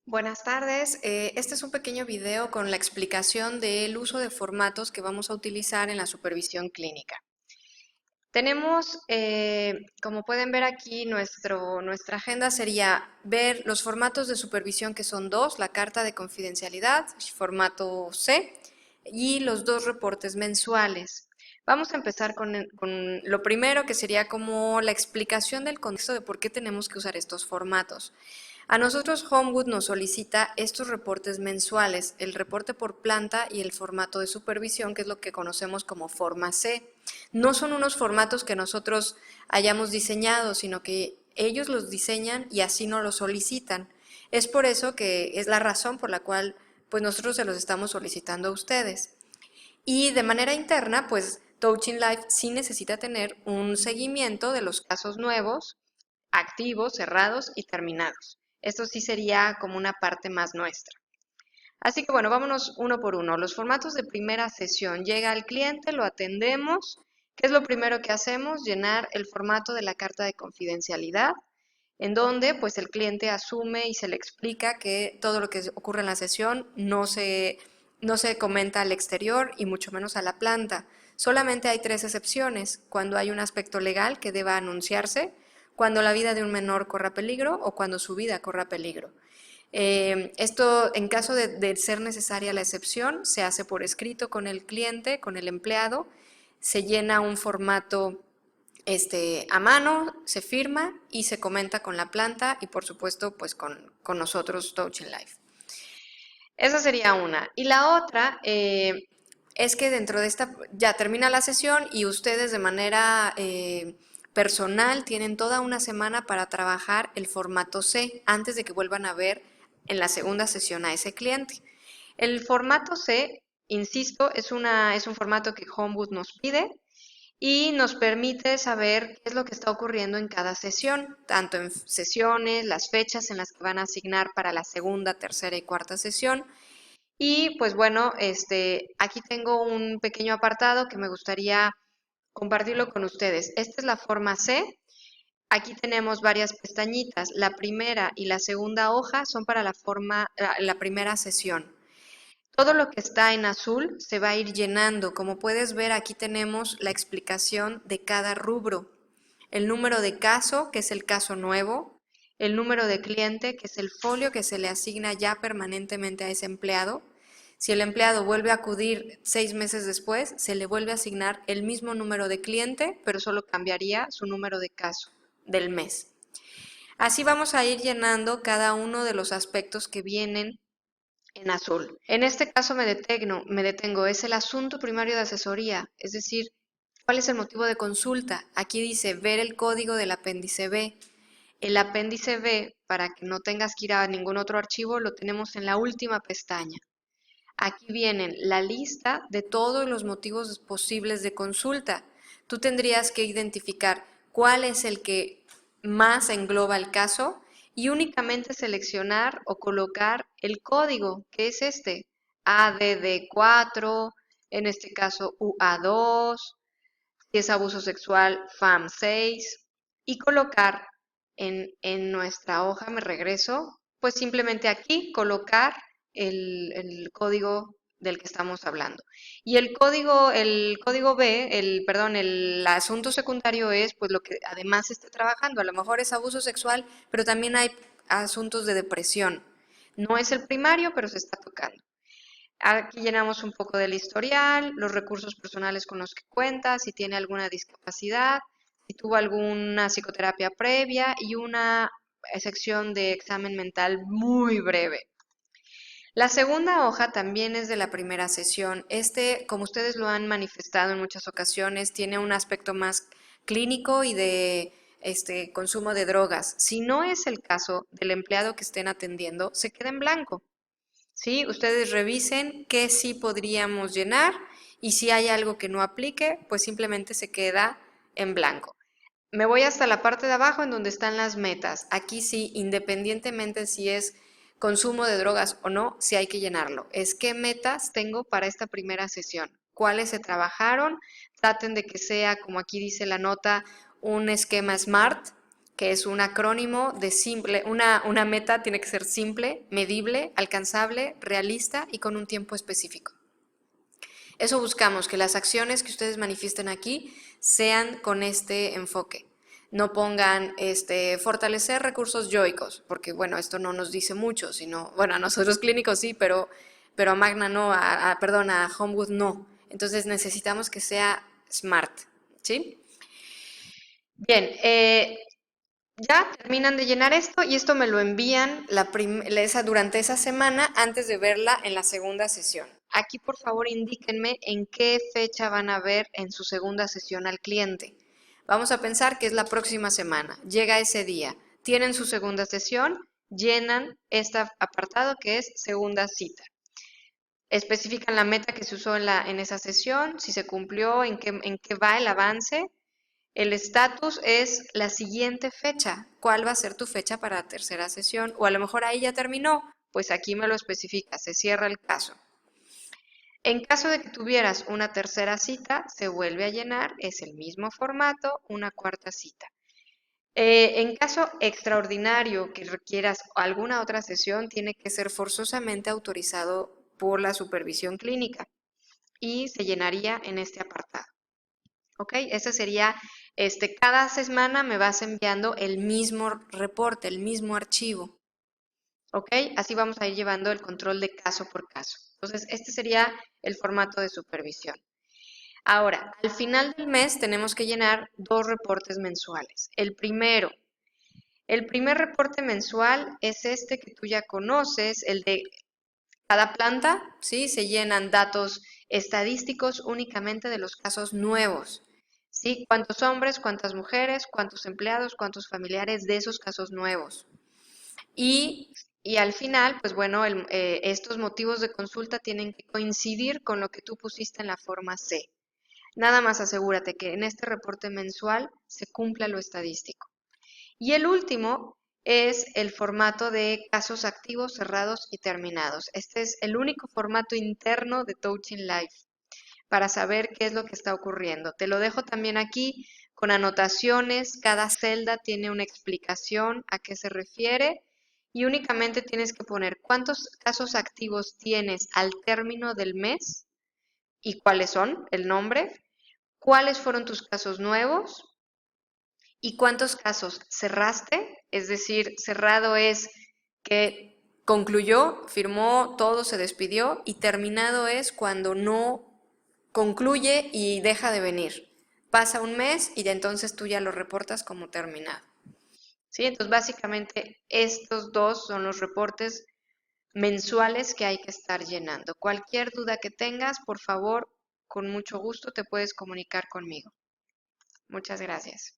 Buenas tardes. Este es un pequeño video con la explicación del uso de formatos que vamos a utilizar en la supervisión clínica. Tenemos, como pueden ver aquí, nuestra agenda sería ver los formatos de supervisión que son dos, la carta de confidencialidad, formato C, y los dos reportes mensuales. Vamos a empezar con lo primero, que sería como la explicación del contexto de por qué tenemos que usar estos formatos. A nosotros Homewood nos solicita estos reportes mensuales, el reporte por planta y el formato de supervisión, que es lo que conocemos como forma C. No son unos formatos que nosotros hayamos diseñado, sino que ellos los diseñan y así nos los solicitan. Es por eso que es la razón por la cual pues nosotros se los estamos solicitando a ustedes. Y de manera interna, pues Touching Life sí necesita tener un seguimiento de los casos nuevos, activos, cerrados y terminados. Esto sí sería como una parte más nuestra. Así que bueno, vámonos uno por uno. Los formatos de primera sesión. Llega el cliente, lo atendemos. ¿Qué es lo primero que hacemos? Llenar el formato de la carta de confidencialidad, en donde pues el cliente asume y se le explica que todo lo que ocurre en la sesión no se comenta al exterior y mucho menos a la planta. Solamente hay tres excepciones: cuando hay un aspecto legal que deba anunciarse, cuando la vida de un menor corra peligro o cuando su vida corra peligro. Esto, en caso de ser necesaria la excepción, se hace por escrito con el cliente, con el empleado, se llena un formato a mano, se firma y se comenta con la planta y por supuesto pues con nosotros Touch in Life. Esa sería una. Y la otra es que dentro de esta ya termina la sesión y ustedes de manera personal tienen toda una semana para trabajar el formato C antes de que vuelvan a ver en la segunda sesión a ese cliente. El formato C, insisto, es un formato que Homewood nos pide y nos permite saber qué es lo que está ocurriendo en cada sesión, tanto en sesiones, las fechas en las que van a asignar para la segunda, tercera y cuarta sesión. Y pues bueno, aquí tengo un pequeño apartado que me gustaría compartirlo con ustedes. Esta es la forma C. Aquí tenemos varias pestañitas. La primera y la segunda hoja son para la primera sesión. Todo lo que está en azul se va a ir llenando. Como puedes ver, aquí tenemos la explicación de cada rubro. El número de caso, que es el caso nuevo. El número de cliente, que es el folio que se le asigna ya permanentemente a ese empleado. Si el empleado vuelve a acudir 6 meses después, se le vuelve a asignar el mismo número de cliente, pero solo cambiaría su número de caso del mes. Así vamos a ir llenando cada uno de los aspectos que vienen en azul. En este caso me detengo, es el asunto primario de asesoría, es decir, ¿cuál es el motivo de consulta? Aquí dice ver el código del apéndice B. El apéndice B, para que no tengas que ir a ningún otro archivo, lo tenemos en la última pestaña. Aquí vienen la lista de todos los motivos posibles de consulta. Tú tendrías que identificar cuál es el que más engloba el caso y únicamente seleccionar o colocar el código, que es este, ADD4, en este caso UA2, si es abuso sexual, FAM6, y colocar en nuestra hoja, me regreso, pues simplemente aquí colocar el código del que estamos hablando. Y el código B, el asunto secundario es pues lo que además se está trabajando. A lo mejor es abuso sexual, pero también hay asuntos de depresión. No es el primario, pero se está tocando. Aquí llenamos un poco del historial, los recursos personales con los que cuenta, si tiene alguna discapacidad, si tuvo alguna psicoterapia previa y una sección de examen mental muy breve. La segunda hoja también es de la primera sesión. Como ustedes lo han manifestado en muchas ocasiones, tiene un aspecto más clínico y de consumo de drogas. Si no es el caso del empleado que estén atendiendo, se queda en blanco. ¿Sí? Ustedes revisen qué sí podríamos llenar y si hay algo que no aplique, pues simplemente se queda en blanco. Me voy hasta la parte de abajo en donde están las metas. Aquí sí, independientemente si es consumo de drogas o no, sí hay que llenarlo. Es qué metas tengo para esta primera sesión, cuáles se trabajaron, traten de que sea, como aquí dice la nota, un esquema SMART, que es un acrónimo de simple, una meta tiene que ser simple, medible, alcanzable, realista y con un tiempo específico. Eso buscamos, que las acciones que ustedes manifiesten aquí sean con este enfoque. No pongan fortalecer recursos yoicos, porque bueno, esto no nos dice mucho, sino, bueno, a nosotros clínicos sí, pero a Magna no, perdón, a Homewood no. Entonces necesitamos que sea SMART, ¿sí? Bien, ya terminan de llenar esto y esto me lo envían durante esa semana antes de verla en la segunda sesión. Aquí por favor indíquenme en qué fecha van a ver en su segunda sesión al cliente. Vamos a pensar que es la próxima semana. Llega ese día, tienen su segunda sesión, llenan este apartado que es segunda cita. Especifican la meta que se usó en esa sesión, si se cumplió, en qué va el avance. El estatus es la siguiente fecha. ¿Cuál va a ser tu fecha para la tercera sesión? O a lo mejor ahí ya terminó, pues aquí me lo especifica, se cierra el caso. En caso de que tuvieras una tercera cita, se vuelve a llenar, es el mismo formato, una cuarta cita. En caso extraordinario que requieras alguna otra sesión, tiene que ser forzosamente autorizado por la supervisión clínica y se llenaría en este apartado. ¿Ok? Ese sería, cada semana me vas enviando el mismo reporte, el mismo archivo. ¿Ok? Así vamos a ir llevando el control de caso por caso. Entonces, este sería el formato de supervisión. Ahora, al final del mes tenemos que llenar 2 reportes mensuales. El primer reporte mensual es este que tú ya conoces, el de cada planta, ¿sí? Se llenan datos estadísticos únicamente de los casos nuevos, ¿sí? ¿Cuántos hombres, cuántas mujeres, cuántos empleados, cuántos familiares de esos casos nuevos? Y al final, pues bueno, estos motivos de consulta tienen que coincidir con lo que tú pusiste en la forma C. Nada más asegúrate que en este reporte mensual se cumpla lo estadístico. Y el último es el formato de casos activos, cerrados y terminados. Este es el único formato interno de Touching Life para saber qué es lo que está ocurriendo. Te lo dejo también aquí con anotaciones. Cada celda tiene una explicación a qué se refiere y únicamente tienes que poner cuántos casos activos tienes al término del mes y cuáles son, el nombre, cuáles fueron tus casos nuevos y cuántos casos cerraste, es decir, cerrado es que concluyó, firmó, todo se despidió y terminado es cuando no concluye y deja de venir. Pasa un mes y de entonces tú ya lo reportas como terminado. ¿Sí? Entonces, básicamente, estos dos son los reportes mensuales que hay que estar llenando. Cualquier duda que tengas, por favor, con mucho gusto te puedes comunicar conmigo. Muchas gracias.